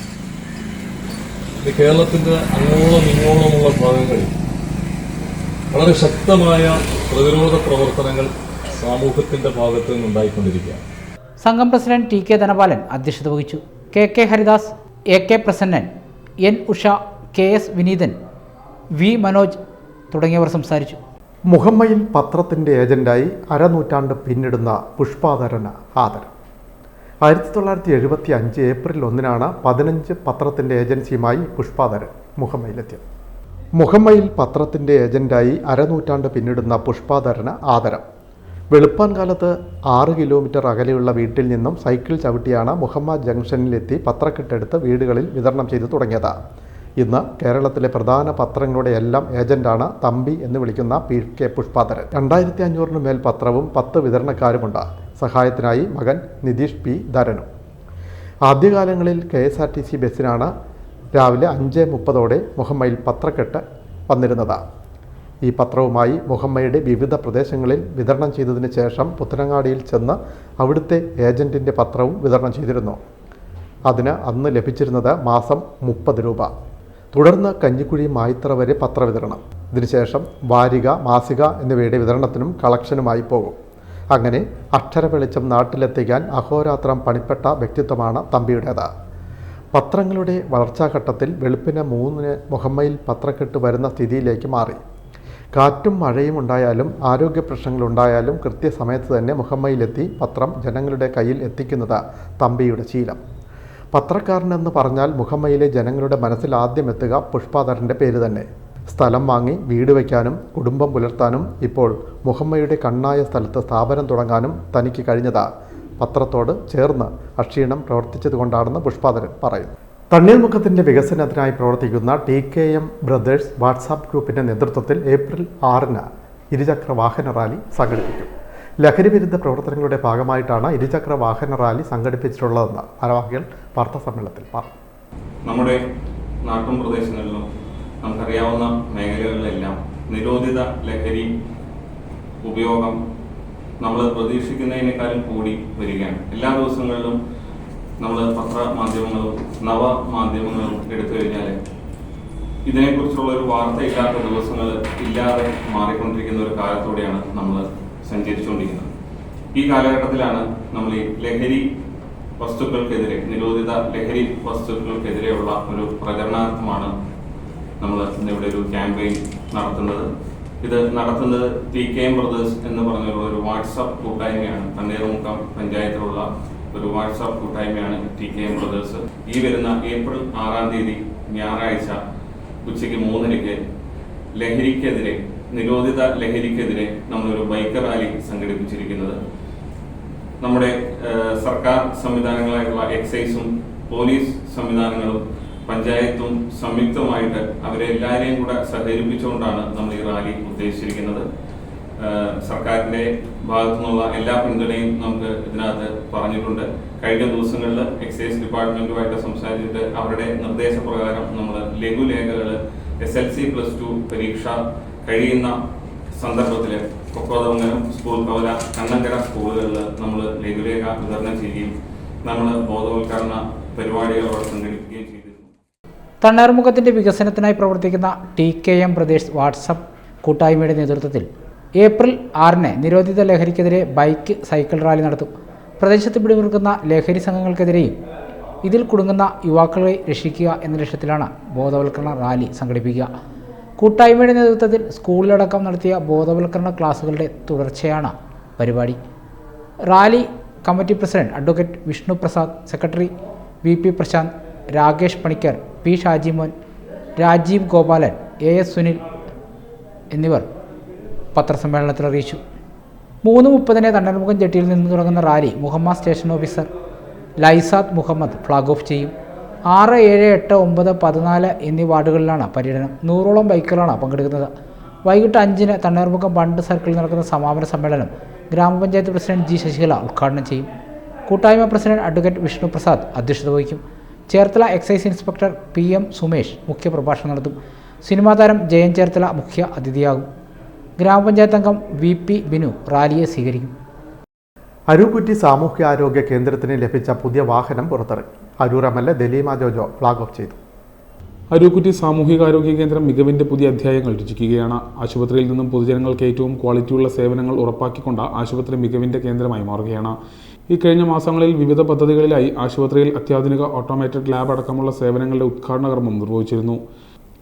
ഇത് കേരളത്തിൻ്റെ അങ്ങോളം ഇങ്ങോളമുള്ള ഭാഗങ്ങളിൽ വളരെ ശക്തമായ പ്രതിരോധ പ്രവർത്തനങ്ങൾ സമൂഹത്തിൻ്റെ ഭാഗത്തു നിന്നുണ്ടായിക്കൊണ്ടിരിക്കുകയാണ്. സംഘം പ്രസിഡന്റ് TK ധനപാലൻ അധ്യക്ഷത വഹിച്ചു. KK Haridas, AK Prasannan, N Usha, KS വിനീതൻ, V Manoj തുടങ്ങിയവർ സംസാരിച്ചു. മുഹമ്മയിൽ പത്രത്തിൻ്റെ ഏജന്റായി അരനൂറ്റാണ്ട് പിന്നിടുന്ന പുഷ്പാധരന് ആദരം. 1975 ഏപ്രിൽ 1 15 പത്രത്തിൻ്റെ ഏജൻസിയുമായി പുഷ്പാധരൻ മുഹമ്മയിലെത്തിയത്. മുഹമ്മയിൽ പത്രത്തിൻ്റെ ഏജന്റായി അരനൂറ്റാണ്ട് പിന്നിടുന്ന പുഷ്പാധരന് ആദരം. വെളുപ്പാൻ കാലത്ത് 6 കിലോമീറ്റർ അകലെയുള്ള വീട്ടിൽ നിന്നും സൈക്കിൾ ചവിട്ടിയാണ് മുഹമ്മ ജംഗ്ഷനിലെത്തി പത്രക്കെട്ടെടുത്ത് വീടുകളിൽ വിതരണം ചെയ്തു തുടങ്ങിയത്. ഇന്ന് കേരളത്തിലെ പ്രധാന പത്രങ്ങളുടെ എല്ലാം ഏജന്റാണ് തമ്പി എന്ന് വിളിക്കുന്ന PK പുഷ്പാധരൻ. 2500 മേൽ പത്രവും 10 വിതരണക്കാരുമുണ്ട്. സഹായത്തിനായി മകൻ നിതീഷ് P. ധരനും. ആദ്യകാലങ്ങളിൽ KSRTC ബസ്സിനാണ് രാവിലെ 5:30 മുഹമ്മയിൽ പത്രക്കെട്ട് വന്നിരുന്നത്. ഈ പത്രവുമായി മുഹമ്മയുടെ വിവിധ പ്രദേശങ്ങളിൽ വിതരണം ചെയ്തതിന് ശേഷം പുത്തനങ്ങാടിയിൽ ചെന്ന് അവിടുത്തെ ഏജന്റിൻ്റെ പത്രവും വിതരണം ചെയ്തിരുന്നു. അതിന് അന്ന് ലഭിച്ചിരുന്നത് മാസം 30 രൂപ. തുടർന്ന് കഞ്ഞിക്കുഴി മായിത്തറ വരെ പത്രവിതരണം. ഇതിനുശേഷം വാരിക, മാസിക എന്നിവയുടെ വിതരണത്തിനും കളക്ഷനുമായി പോകും. അങ്ങനെ അക്ഷര വെളിച്ചം നാട്ടിലെത്തിക്കാൻ അഹോരാത്രം പണിപ്പെട്ട വ്യക്തിത്വമാണ് തമ്പിയുടേത്. പത്രങ്ങളുടെ വളർച്ചാഘട്ടത്തിൽ വെളുപ്പിന് 3 മുഹമ്മയിൽ പത്രക്കെട്ട് വരുന്ന സ്ഥിതിയിലേക്ക് മാറി. കാറ്റും മഴയും ഉണ്ടായാലും ആരോഗ്യ പ്രശ്നങ്ങളുണ്ടായാലും കൃത്യസമയത്ത് തന്നെ മുഹമ്മയിലെത്തി പത്രം ജനങ്ങളുടെ കയ്യിൽ എത്തിക്കുന്നത് തമ്പിയുടെ ശീലം. പത്രക്കാരനെന്ന് പറഞ്ഞാൽ മുഹമ്മയിലെ ജനങ്ങളുടെ മനസ്സിൽ ആദ്യം എത്തുക പുഷ്പാധരൻ്റെ പേര് തന്നെ. സ്ഥലം വാങ്ങി വീട് വയ്ക്കാനും കുടുംബം പുലർത്താനും ഇപ്പോൾ മുഹമ്മയുടെ കണ്ണായ സ്ഥലത്ത് സ്ഥാപനം തുടങ്ങാനും തനിക്ക് കഴിഞ്ഞത് പത്രത്തോട് ചേർന്ന് അക്ഷീണം പ്രവർത്തിച്ചതുകൊണ്ടാണെന്ന് പുഷ്പാധരൻ പറയുന്നു. തണ്ണീർമുഖത്തിൻ്റെ വികസനത്തിനായി പ്രവർത്തിക്കുന്ന TKM ബ്രദേഴ്സ് വാട്സാപ്പ് ഗ്രൂപ്പിൻ്റെ നേതൃത്വത്തിൽ ഏപ്രിൽ 6-ന് ഇരുചക്ര വാഹന റാലി സംഘടിപ്പിക്കും. ലഹരിവിരുദ്ധ പ്രവർത്തനങ്ങളുടെ ഭാഗമായിട്ടാണ് ഇരുചക്ര വാഹന റാലി സംഘടിപ്പിച്ചിട്ടുള്ളതെന്ന് ഭാരവാഹികൾ വാർത്താസമ്മേളനത്തിൽ പറഞ്ഞു. നമ്മുടെ നാട്ടും പ്രദേശങ്ങളിലും നമുക്കറിയാവുന്ന മേഖലകളിലെല്ലാം നിരോധിത ലഹരി ഉപയോഗം നമ്മൾ പ്രതീക്ഷിക്കുന്നതിനേക്കാളും കൂടി വരികയാണ്. എല്ലാ ദിവസങ്ങളിലും നമ്മൾ പത്രമാധ്യമങ്ങളും നവമാധ്യമങ്ങളും എടുത്തു കഴിഞ്ഞാൽ ഇതിനെക്കുറിച്ചുള്ള ഒരു വാർത്തയില്ലാത്ത ദിവസങ്ങൾ ഇല്ലാതെ മാറിക്കൊണ്ടിരിക്കുന്ന ഒരു കാലത്തൂടെയാണ് നമ്മൾ സഞ്ചരിച്ചുകൊണ്ടിരിക്കുന്നത്. ഈ കാലഘട്ടത്തിലാണ് നമ്മൾ ഈ ലഹരി വസ്തുക്കൾക്കെതിരെ, നിരോധിത ലഹരി വസ്തുക്കൾക്കെതിരെയുള്ള ഒരു പ്രചരണാർത്ഥമാണ് നമ്മൾ ഇന്നിവിടെ ഒരു ക്യാമ്പയിൻ നടത്തുന്നത്. ഇത് നടത്തുന്നത് TKM ബ്രദേഴ്സ് എന്ന് പറഞ്ഞുള്ള ഒരു വാട്സാപ്പ് കൂട്ടായ്മയാണ്. തണ്ണീർമുക്കം പഞ്ചായത്തിലുള്ള ഒരു വാട്സാപ്പ് കൂട്ടായ്മയാണ് TKM ബ്രദേഴ്സ്. ഈ വരുന്ന ഏപ്രിൽ 6-ാം തീയതി ഞായറാഴ്ച ഉച്ചയ്ക്ക് 3-ന് ലഹരിക്കെതിരെ, നിരോധിത ലഹരിക്കെതിരെ നമ്മളൊരു ബൈക്ക് റാലി സംഘടിപ്പിച്ചിരിക്കുന്നത്. നമ്മുടെ സർക്കാർ സംവിധാനങ്ങളായിട്ടുള്ള എക്സൈസും പോലീസ് സംവിധാനങ്ങളും പഞ്ചായത്തും സംയുക്തമായിട്ട് അവരെ എല്ലാവരെയും കൂടെ സഹകരിപ്പിച്ചുകൊണ്ടാണ് നമ്മൾ ഈ റാലി ഉദ്ദേശിച്ചിരിക്കുന്നത്. സർക്കാരിൻ്റെ ഭാഗത്തു നിന്നുള്ള എല്ലാ പിന്തുണയും നമുക്ക് ഇതിനകത്ത് പറഞ്ഞിട്ടുണ്ട്. കഴിഞ്ഞ ദിവസങ്ങളിൽ എക്സൈസ് ഡിപ്പാർട്ട്മെൻറ്റുമായിട്ട് സംസാരിച്ചിട്ട് അവരുടെ നിർദ്ദേശപ്രകാരം നമ്മൾ ലഘുലേഖകൾ SLC+2 പരീക്ഷ കഴിയുന്ന സന്ദർഭത്തിൽ കൊക്കോതമംഗലം, സ്കൂൾ കവല, കണ്ണങ്കര സ്കൂളുകളിൽ നമ്മൾ ലഘുലേഖ വിതരണം ചെയ്യുകയും നമ്മൾ ബോധവൽക്കരണ പരിപാടികൾ അവിടെ സംഘടിപ്പിക്കുകയും ചെയ്തിരുന്നു. തണ്ണീർമുഖത്തിൻ്റെ വികസനത്തിനായി പ്രവർത്തിക്കുന്ന TKM ബ്രദേഴ്സ് വാട്സാപ്പ് കൂട്ടായ്മയുടെ നേതൃത്വത്തിൽ ഏപ്രിൽ 6-ന് നിരോധിത ലഹരിക്കെതിരെ ബൈക്ക്, സൈക്കിൾ റാലി നടത്തും. പ്രദേശത്ത് പിടിമുറുക്കുന്ന ലഹരി സംഘങ്ങൾക്കെതിരെയും ഇതിൽ കുടുങ്ങുന്ന യുവാക്കളെ രക്ഷിക്കുക എന്ന ലക്ഷ്യത്തിലാണ് ബോധവൽക്കരണ റാലി സംഘടിപ്പിക്കുക. കൂട്ടായ്മയുടെ നേതൃത്വത്തിൽ സ്കൂളിലടക്കം നടത്തിയ ബോധവൽക്കരണ ക്ലാസുകളുടെ തുടർച്ചയാണ് പരിപാടി. Rally committee president advocate Vishnu Prasad, secretary VP Prashanth, Rakesh Panicker, P Shajimon, Rajeev Gopalan, AS Sunil എന്നിവർ പത്രസമ്മേളനത്തിൽ അറിയിച്ചു. 3:30-ന് തണ്ണീർമുഖം ജെട്ടിയിൽ നിന്ന് തുടങ്ങുന്ന rally Muhamma station officer Laisad Muhammad flag off ചെയ്യും. 6, 7, 8, 9, 14 എന്നീ വാർഡുകളിലാണ് പര്യടനം. 100ഓളം ബൈക്കുകളാണ് പങ്കെടുക്കുന്നത്. വൈകിട്ട് 5-ന് തണ്ണീർമുഖം ബണ്ട് സർക്കിളിൽ നടക്കുന്ന സമാപന സമ്മേളനം ഗ്രാമപഞ്ചായത്ത് പ്രസിഡന്റ് G ശശികല ഉദ്ഘാടനം ചെയ്യും. കൂട്ടായ്മ പ്രസിഡന്റ് അഡ്വക്കേറ്റ് വിഷ്ണു പ്രസാദ് അധ്യക്ഷത വഹിക്കും. Cherthala excise inspector PM Sumesh മുഖ്യപ്രഭാഷണം നടത്തും. സിനിമാ താരം ജയൻ ചേർത്തല മുഖ്യ അതിഥിയാകും. ഗ്രാമപഞ്ചായത്ത് അംഗം VP ബിനു റാലിയെ സ്വീകരിക്കും. അരൂക്കുറ്റി സാമൂഹ്യാരോഗ്യ കേന്ദ്രത്തിന് ലഭിച്ച പുതിയ വാഹനം പുറത്തിറങ്ങി. Aroor MLA Daleema Jojo flag off ചെയ്തു. അരൂക്കുറ്റി സാമൂഹികാരോഗ്യ കേന്ദ്രം മികവിൻ്റെ പുതിയ അധ്യായങ്ങൾ രചിക്കുകയാണ്. ആശുപത്രിയിൽ നിന്നും പൊതുജനങ്ങൾക്ക് ഏറ്റവും ക്വാളിറ്റിയുള്ള സേവനങ്ങൾ ഉറപ്പാക്കിക്കൊണ്ട് ആശുപത്രി മികവിൻ്റെ കേന്ദ്രമായി മാറുകയാണ്. ഈ കഴിഞ്ഞ മാസങ്ങളിൽ വിവിധ പദ്ധതികളിലായി ആശുപത്രിയിൽ അത്യാധുനിക ഓട്ടോമേറ്റഡ് ലാബ് അടക്കമുള്ള സേവനങ്ങളുടെ ഉദ്ഘാടന കർമ്മം നിർവഹിച്ചിരുന്നു.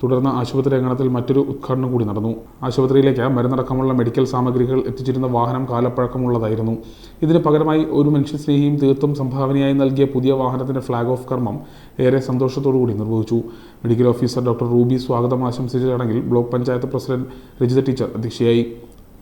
തുടർന്ന് ആശുപത്രി അങ്കണത്തിൽ മറ്റൊരു ഉദ്ഘാടനം കൂടി നടന്നു. ആശുപത്രിയിലേക്ക് മരുന്നടക്കമുള്ള മെഡിക്കൽ സാമഗ്രികൾ എത്തിച്ചിരുന്ന വാഹനം കാലപ്പഴക്കമുള്ളതായിരുന്നു. ഇതിന് പകരമായി ഒരു മനുഷ്യസ്നേഹിയും തീർത്തും സംഭാവനയായി നൽകിയ പുതിയ വാഹനത്തിൻ്റെ ഫ്ലാഗ് ഓഫ് കർമ്മം ഏറെ സന്തോഷത്തോടുകൂടി നിർവഹിച്ചു. മെഡിക്കൽ ഓഫീസർ ഡോക്ടർ റൂബി സ്വാഗതം ആശംസിച്ച ചടങ്ങിൽ block panchayat president Rajitha teacher അധ്യക്ഷയായി.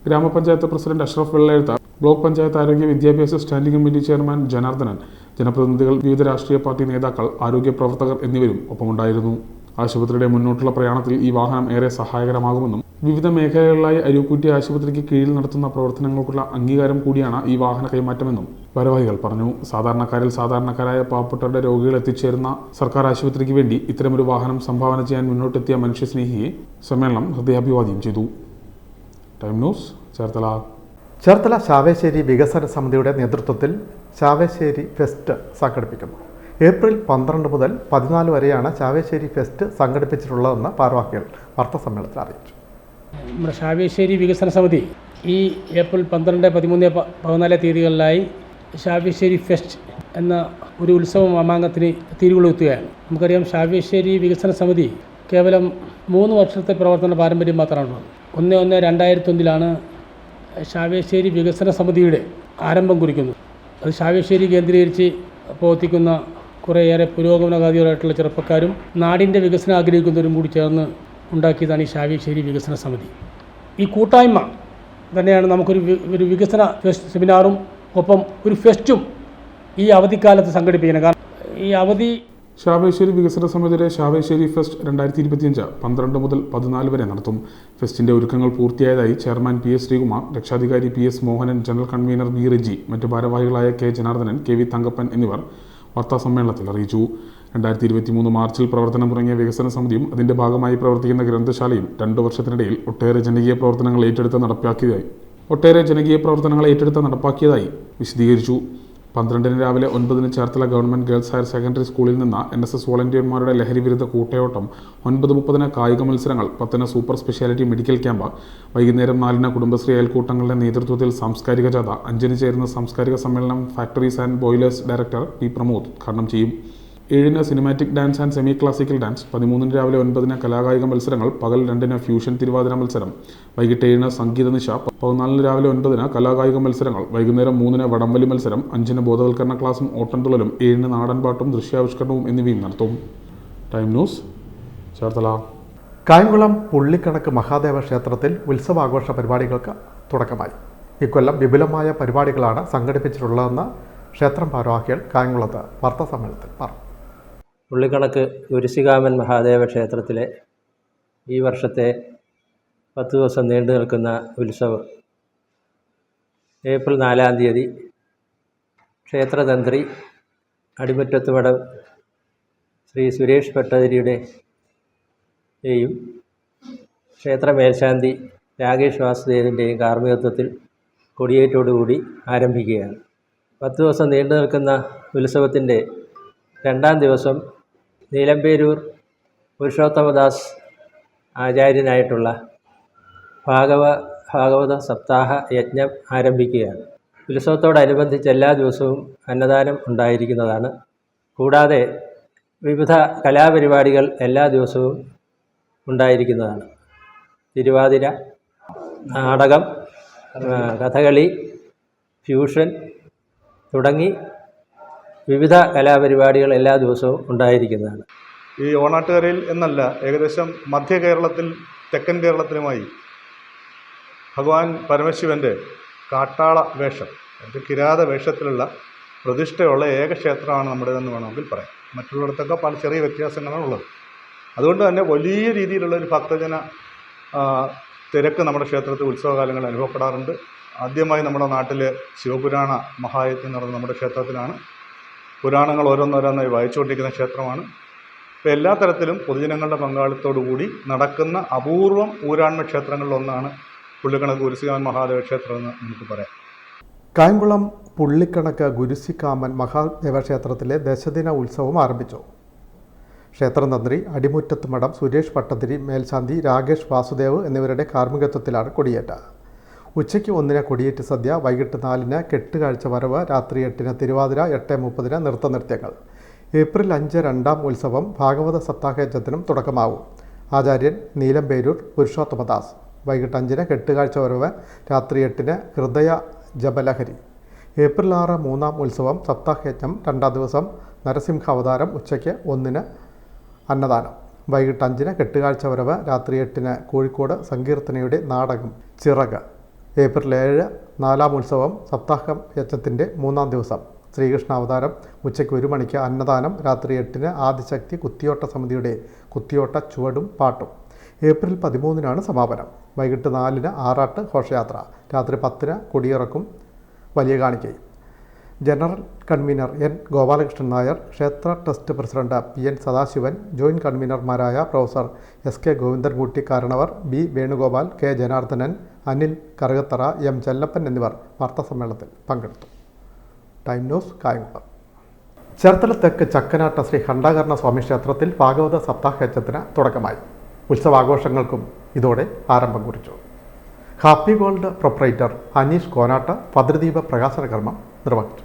ഗ്രാമപഞ്ചായത്ത് പ്രസിഡന്റ് അഷ്റഫ് വെള്ളയെഴുത്ത, ബ്ലോക്ക് പഞ്ചായത്ത് ആരോഗ്യ വിദ്യാഭ്യാസ സ്റ്റാൻഡിംഗ് കമ്മിറ്റി ചെയർമാൻ ജനാർദ്ദനൻ, ജനപ്രതിനിധികൾ, വിവിധ രാഷ്ട്രീയ പാർട്ടി നേതാക്കൾ, ആരോഗ്യ പ്രവർത്തകർ എന്നിവരും ഒപ്പമുണ്ടായിരുന്നു. ആശുപത്രിയുടെ മുന്നോട്ടുള്ള പ്രയാണത്തിൽ ഈ വാഹനം ഏറെ സഹായകരമാകുമെന്നും വിവിധ മേഖലകളിലായി അരൂക്കുറ്റി ആശുപത്രിക്ക് കീഴിൽ നടത്തുന്ന പ്രവർത്തനങ്ങൾക്കുള്ള അംഗീകാരം കൂടിയാണ് ഈ വാഹന കൈമാറ്റമെന്നും ഭാരവാഹികൾ പറഞ്ഞു. സാധാരണക്കാരിൽ സാധാരണക്കാരായ പാവപ്പെട്ടവരുടെ രോഗികൾ എത്തിച്ചേരുന്ന സർക്കാർ ആശുപത്രിക്ക് വേണ്ടി ഇത്തരമൊരു വാഹനം സംഭാവന ചെയ്യാൻ മുന്നോട്ടെത്തിയ മനുഷ്യസ്നേഹിയെ സമ്മേളനം ഹൃദയാഭിവാദ്യം ചെയ്തു. Time news, Cherthala. ചേർത്തല ശാവേശ്ശേരി വികസന സമിതിയുടെ നേതൃത്വത്തിൽ ശാവേശ്ശേരി ഫെസ്റ്റ് സംഘടിപ്പിക്കുന്നു. ഏപ്രിൽ 12 മുതൽ 14 വരെയാണ് ശാവേശ്ശേരി ഫെസ്റ്റ് സംഘടിപ്പിച്ചിട്ടുള്ളതെന്ന് ഭാരവാഹികൾ വാർത്താസമ്മേളനത്തിൽ അറിയിച്ചു. നമ്മുടെ ശാവേശ്ശേരി വികസന സമിതി ഈ ഏപ്രിൽ 12, 13, 14 തീയതികളിലായി ശാവേശ്ശേരി ഫെസ്റ്റ് എന്ന ഒരു ഉത്സവ മാമാങ്കത്തിന് തിരികൊളുത്തുകയാണ്. നമുക്കറിയാം ശാവേശ്ശേരി വികസന സമിതി കേവലം 3 വർഷത്തെ പ്രവർത്തന പാരമ്പര്യം മാത്രമാണുള്ളത്. 1/1/2001 ശാവേശ്ശേരി വികസന സമിതിയുടെ ആരംഭം കുറിക്കുന്നത്. അത് ശാവേശ്ശേരി കേന്ദ്രീകരിച്ച് പ്രവർത്തിക്കുന്ന കുറേയേറെ പുരോഗമനവാദികളായിട്ടുള്ള ചെറുപ്പക്കാരും നാടിൻ്റെ വികസനം ആഗ്രഹിക്കുന്നവരും കൂടി ചേർന്ന് ഉണ്ടാക്കിയതാണ് ഈ ശാവേശ്ശേരി വികസന സമിതി. ഈ കൂട്ടായ്മ തന്നെയാണ് ഒരു വികസന സെമിനാറും ഒപ്പം ഒരു ഫെസ്റ്റും ഈ അവധിക്കാലത്ത് സംഘടിപ്പിക്കുന്നത്. കാരണം ഈ അവധി ശാവേശ്ശേരി വികസന സമിതിയുടെ ശാവേശ്ശേരി ഫെസ്റ്റ് 2025 12 മുതൽ 14 വരെ നടത്തും. ഫെസ്റ്റിന്റെ ഒരുക്കങ്ങൾ പൂർത്തിയായതായി ചെയർമാൻ PS ശ്രീകുമാർ, രക്ഷാധികാരി PS Mohanan, general convener B Reji, മറ്റു ഭാരവാഹികളായ K ജനാർദ്ദനൻ, KV തങ്കപ്പൻ എന്നിവർ വാർത്താസമ്മേളനത്തിൽ അറിയിച്ചു. 2023 മാർച്ചിൽ പ്രവർത്തനം തുടങ്ങിയ വികസന സമിതിയും അതിന്റെ ഭാഗമായി പ്രവർത്തിക്കുന്ന ഗ്രന്ഥശാലയും 2 വർഷത്തിനിടയിൽ ഒട്ടേറെ ജനകീയ പ്രവർത്തനങ്ങൾ ഏറ്റെടുത്ത് നടപ്പാക്കിയതായി വിശദീകരിച്ചു. 12 രാവിലെ 9 Cherthala government girls higher secondary സ്കൂളിൽ നിന്ന് NSS വോളണ്ടിയർമാരുടെ ലഹരി വിരുദ്ധ കൂട്ടയോട്ടം, 9:30 കായിക മത്സരങ്ങൾ, 10 സൂപ്പർ സ്പെഷ്യാലിറ്റി മെഡിക്കൽ ക്യാമ്പ്, വൈകുന്നേരം 4 കുടുംബശ്രീ അയൽക്കൂട്ടങ്ങളുടെ നേതൃത്വത്തിൽ സാംസ്കാരിക ജാഥ, 5 ചേരുന്ന സാംസ്കാരിക സമ്മേളനം factories and boilers director P Pramod ഉദ്ഘാടനം ചെയ്യും. 7 cinematic dance and semi classical dance, 13 രാവിലെ 9 കലാകായിക മത്സരങ്ങൾ, പകൽ 2 ഫ്യൂഷൻ തിരുവാതിര മത്സരം, വൈകിട്ട് 7 സംഗീത നിശ, 14 രാവിലെ 9 കലാകായിക മത്സരങ്ങൾ, വൈകുന്നേരം 3 വടംവലി മത്സരം, 5 ബോധവൽക്കരണ ക്ലാസും ഓട്ടംതുള്ളലും, 7 നാടൻപാട്ടും ദൃശ്യാവിഷ്കരണവും എന്നിവയും നടത്തും. Time news, Cherthala. കായംകുളം പുള്ളിക്കണക്ക് മഹാദേവ ക്ഷേത്രത്തിൽ ഉത്സവാഘോഷ പരിപാടികൾക്ക് തുടക്കമായി. ഇക്കൊല്ലം വിപുലമായ പരിപാടികളാണ് സംഘടിപ്പിച്ചിട്ടുള്ളതെന്ന് ക്ഷേത്രം ഭാരവാഹികൾ കായംകുളത്ത് വാർത്താസമ്മേളനത്തിൽ പറഞ്ഞു. പുള്ളിക്കണക്ക് ഗുരുശികാമൻ മഹാദേവ ക്ഷേത്രത്തിലെ ഈ വർഷത്തെ 10 ദിവസം നീണ്ടു നിൽക്കുന്ന ഉത്സവം ഏപ്രിൽ 4-ാം തീയതി ക്ഷേത്രതന്ത്രി അടിമുറ്റത്ത് മഠം ശ്രീ സുരേഷ് ഭട്ടതിരിയുടെയും ക്ഷേത്ര മേൽശാന്തി രാകേഷ് വാസുദേവിൻ്റെയും കാർമ്മികത്വത്തിൽ കൊടിയേറ്റോടുകൂടി ആരംഭിക്കുകയാണ്. 10 ദിവസം നീണ്ടു നിൽക്കുന്ന ഉത്സവത്തിൻ്റെ 2-ാം ദിവസം നീലമ്പേരൂർ പുരുഷോത്തമദാസ് ആചാര്യനായിട്ടുള്ള ഭാഗവത സപ്താഹ യജ്ഞം ആരംഭിക്കുകയാണ്. ഉത്സവത്തോടനുബന്ധിച്ച് എല്ലാ ദിവസവും അന്നദാനം ഉണ്ടായിരിക്കുന്നതാണ്. കൂടാതെ വിവിധ കലാപരിപാടികൾ എല്ലാ ദിവസവും ഉണ്ടായിരിക്കുന്നതാണ്. തിരുവാതിര, നാടകം, കഥകളി, ഫ്യൂഷൻ തുടങ്ങി വിവിധ കലാപരിപാടികൾ എല്ലാ ദിവസവും ഉണ്ടായിരിക്കുന്നതാണ്. ഈ ഓണാട്ടുകരയിൽ എന്നല്ല, ഏകദേശം മധ്യ കേരളത്തിൽ തെക്കൻ കേരളത്തിലുമായി ഭഗവാൻ പരമശിവൻ്റെ കാട്ടാള വേഷം, കിരാത വേഷത്തിലുള്ള പ്രതിഷ്ഠയുള്ള ഏക ക്ഷേത്രമാണ് നമ്മുടേതെന്ന് വേണമെങ്കിൽ പറയാം. മറ്റുള്ളിടത്തൊക്കെ പല ചെറിയ വ്യത്യാസങ്ങളാണ് ഉള്ളത്. അതുകൊണ്ട് തന്നെ വലിയ രീതിയിലുള്ള ഒരു ഭക്തജന തിരക്ക് നമ്മുടെ ക്ഷേത്രത്തിൽ ഉത്സവകാലങ്ങളിൽ അനുഭവപ്പെടാറുണ്ട്. ആദ്യമായി നമ്മുടെ നാട്ടിൽ ശിവപുരാണ മഹായജ്ഞം നടന്ന നമ്മുടെ ക്ഷേത്രത്തിലാണ്. പുരാണങ്ങൾ ഓരോന്നോരോന്നായി വായിച്ചുകൊണ്ടിരിക്കുന്ന ക്ഷേത്രമാണ്. ഇപ്പോൾ എല്ലാ തരത്തിലും പൊതുജനങ്ങളുടെ പങ്കാളിത്തത്തോടു കൂടി നടക്കുന്ന അപൂർവം ഊരാൺമ ക്ഷേത്രങ്ങളിലൊന്നാണ് പുള്ളിക്കണക്ക് ഗുരുശികാമൻ മഹാദേവ ക്ഷേത്രം എന്ന് നമുക്ക് പറയാം. കായംകുളം പുള്ളിക്കണക്ക് ഗുരുശികാമൻ മഹാദേവ ക്ഷേത്രത്തിലെ ദശദിന ഉത്സവം ആരംഭിച്ചു. ക്ഷേത്രം തന്ത്രി അടിമുറ്റത്ത് മഠം സുരേഷ് ഭട്ടതിരി, മേൽശാന്തി രാകേഷ് വാസുദേവ് എന്നിവരുടെ കാർമ്മികത്വത്തിലാണ് കൊടിയേറ്റ്. ഉച്ചയ്ക്ക് 1 കൊടിയേറ്റ് സദ്യ, വൈകിട്ട് 4 കെട്ടുകാഴ്ച വരവ്, രാത്രി 8 തിരുവാതിര, 8:30 നൃത്തനൃത്യങ്ങൾ. ഏപ്രിൽ 5 2-ാം ഉത്സവം ഭാഗവത സപ്താഹയജ്ഞത്തിനും തുടക്കമാവും. ആചാര്യൻ നീലമ്പേരൂർ പുരുഷോത്തമദാസ്. വൈകിട്ട് 5 കെട്ടുകാഴ്ച വരവ്, രാത്രി 8 ഹൃദയ ജപലഹരി. ഏപ്രിൽ 6 3-ാം ഉത്സവം സപ്താഹയജ്ഞം, 2-ാം ദിവസം നരസിംഹാവതാരം, ഉച്ചയ്ക്ക് 1 അന്നദാനം, വൈകിട്ട് 5 കെട്ടുകാഴ്ച വരവ്, രാത്രി 8 കോഴിക്കോട് സങ്കീർത്തനയുടെ നാടകം ചിറക്. ഏപ്രിൽ 7 4-ാം ഉത്സവം സപ്താഹം യജ്ഞത്തിൻ്റെ 3-ാം ദിവസം ശ്രീകൃഷ്ണാവതാരം, ഉച്ചയ്ക്ക് 1 മണിക്ക് അന്നദാനം, രാത്രി 8 ആദിശക്തി കുത്തിയോട്ട സമിതിയുടെ കുത്തിയോട്ട ചുവടും പാട്ടും. ഏപ്രിൽ 13 സമാപനം. വൈകിട്ട് 4 ആറാട്ട് ഘോഷയാത്ര, രാത്രി 10 കൊടിയിറക്കും വലിയ കാണിക്കയും. General convener N Gopalakrishnan Nair, ക്ഷേത്ര trust president PN Sadasivan, joint കൺവീനർമാരായ professor SK Govindankutty Karanavar, B Venugopal, K Janardhanan, Anil Karukathara, M Chellappan എന്നിവർ വാർത്താസമ്മേളനത്തിൽ പങ്കെടുത്തു. Time news, Kayamkulam. ചേർത്തല തെക്ക് ചക്കനാട്ട ശ്രീ ഖണ്ഡാകർണ സ്വാമി ക്ഷേത്രത്തിൽ ഭാഗവത സപ്താഹയജ്ഞത്തിന് തുടക്കമായി. ഉത്സവാഘോഷങ്ങൾക്കും ഇതോടെ ആരംഭം കുറിച്ചു. Happy gold proprietor Aneesh Konatt ഭദ്രദീപ പ്രകാശന കർമ്മം നിർവഹിച്ചു.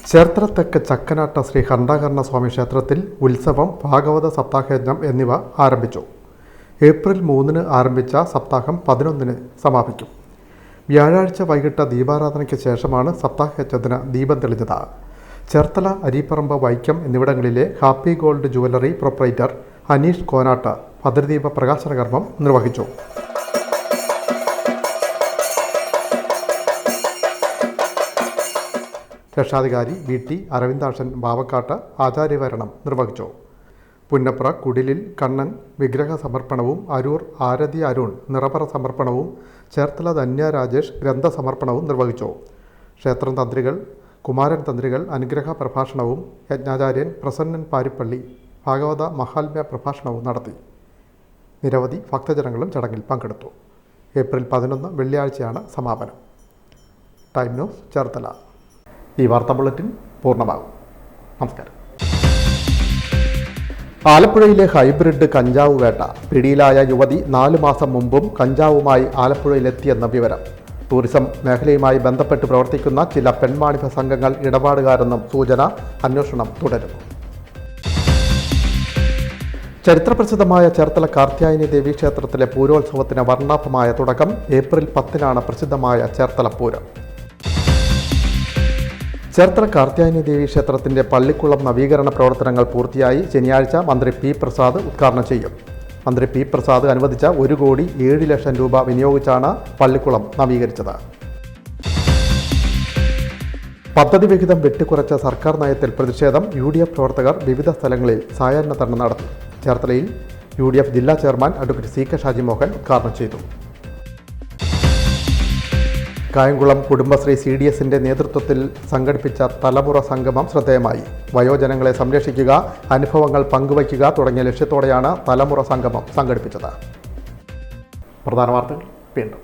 ചേർത്തല തെക്ക് ചക്കനാട്ട ശ്രീ ഖണ്ഡാകർണ സ്വാമി ക്ഷേത്രത്തിൽ ഉത്സവം, ഭാഗവത സപ്താഹയജ്ഞം എന്നിവ ആരംഭിച്ചു. ഏപ്രിൽ 3 ആരംഭിച്ച സപ്താഹം 11 സമാപിക്കും. വ്യാഴാഴ്ച വൈകിട്ട് ദീപാരാധനയ്ക്ക് ശേഷമാണ് സപ്താഹയജ്ഞത്തിന് ദീപം തെളിഞ്ഞത്. ചേർത്തല, അരീപ്പറമ്പ്, വൈക്കം എന്നിവിടങ്ങളിലെ happy gold jewellery proprietor Aneesh Konatt ഭദ്രദീപ പ്രകാശന കർമ്മം നിർവഹിച്ചു. രക്ഷാധികാരി VT അരവിന്ദാക്ഷൻ ബാവക്കാട്ട് ആചാര്യവരണം നിർവഹിച്ചു. പുന്നപ്ര കുടിലിൽ കണ്ണൻ വിഗ്രഹ സമർപ്പണവും, അരൂർ ആരതി അരുൺ നിറപറ സമർപ്പണവും, ചേർത്തല ധന്യ രാജേഷ് ഗ്രന്ഥ സമർപ്പണവും നിർവഹിച്ചു. ക്ഷേത്രം തന്ത്രികൾ, കുമാരൻ തന്ത്രികൾ അനുഗ്രഹ പ്രഭാഷണവും, യജ്ഞാചാര്യൻ പ്രസന്നൻ പാരിപ്പള്ളി ഭാഗവത മഹാത്മ്യ പ്രഭാഷണവും നടത്തി. നിരവധി ഭക്തജനങ്ങളും ചടങ്ങിൽ പങ്കെടുത്തു. ഏപ്രിൽ 11 വെള്ളിയാഴ്ചയാണ് സമാപനം. Time news, Cherthala. ഈ വാർത്താ ബുള്ളറ്റിൻ പൂർണ്ണമാകും. നമസ്കാരം. ആലപ്പുഴയിലെ ഹൈബ്രിഡ് കഞ്ചാവ് വേട്ട. പിടിയിലായ യുവതി 4 മാസം മുമ്പും കഞ്ചാവുമായി ആലപ്പുഴയിലെത്തിയെന്ന വിവരം. ടൂറിസം മേഖലയുമായി ബന്ധപ്പെട്ട് പ്രവർത്തിക്കുന്ന ചില പെൺവാണിഭ സംഘങ്ങൾ ഇടപാടുകാരെന്നും സൂചന. അന്വേഷണം തുടരുന്നു. ചരിത്രപ്രസിദ്ധമായ ചേർത്തല കാർത്യായനി ദേവി ക്ഷേത്രത്തിലെ പൂരോത്സവത്തിന് വർണ്ണാഭമായ തുടക്കം. ഏപ്രിൽ 10 പ്രസിദ്ധമായ ചേർത്തല പൂരം. ചേർത്തല കാർത്യായനി ദേവി ക്ഷേത്രത്തിൻ്റെ പള്ളിക്കുളം നവീകരണ പ്രവർത്തനങ്ങൾ പൂർത്തിയായി. ശനിയാഴ്ച മന്ത്രി P. പ്രസാദ് ഉദ്ഘാടനം ചെയ്യും. മന്ത്രി P. പ്രസാദ് അനുവദിച്ച 1,07,00,000 രൂപ വിനിയോഗിച്ചാണ് പള്ളിക്കുളം നവീകരിച്ചത്. പദ്ധതി വിഹിതം വെട്ടിക്കുറച്ച സർക്കാർ നയത്തിൽ പ്രതിഷേധം. UDF പ്രവർത്തകർ വിവിധ സ്ഥലങ്ങളിൽ സായാഹ്ന ധർണ്ണ നടത്തി. ചേർത്തലയിൽ UDF ജില്ലാ ചെയർമാൻ അഡ്വക്കേറ്റ് CK ഷാജിമോഹൻ ഉദ്ഘാടനം ചെയ്തു. കായംകുളം കുടുംബശ്രീ CDSന്റെ നേതൃത്വത്തിൽ സംഘടിപ്പിച്ച തലമുറ സംഗമം ശ്രദ്ധേയമായി. വയോജനങ്ങളെ സംരക്ഷിക്കുക, അനുഭവങ്ങൾ പങ്കുവയ്ക്കുക തുടങ്ങിയ ലക്ഷ്യത്തോടെയാണ് തലമുറ സംഗമം സംഘടിപ്പിച്ചത്. പ്രധാന വാർത്തകൾ വീണ്ടും.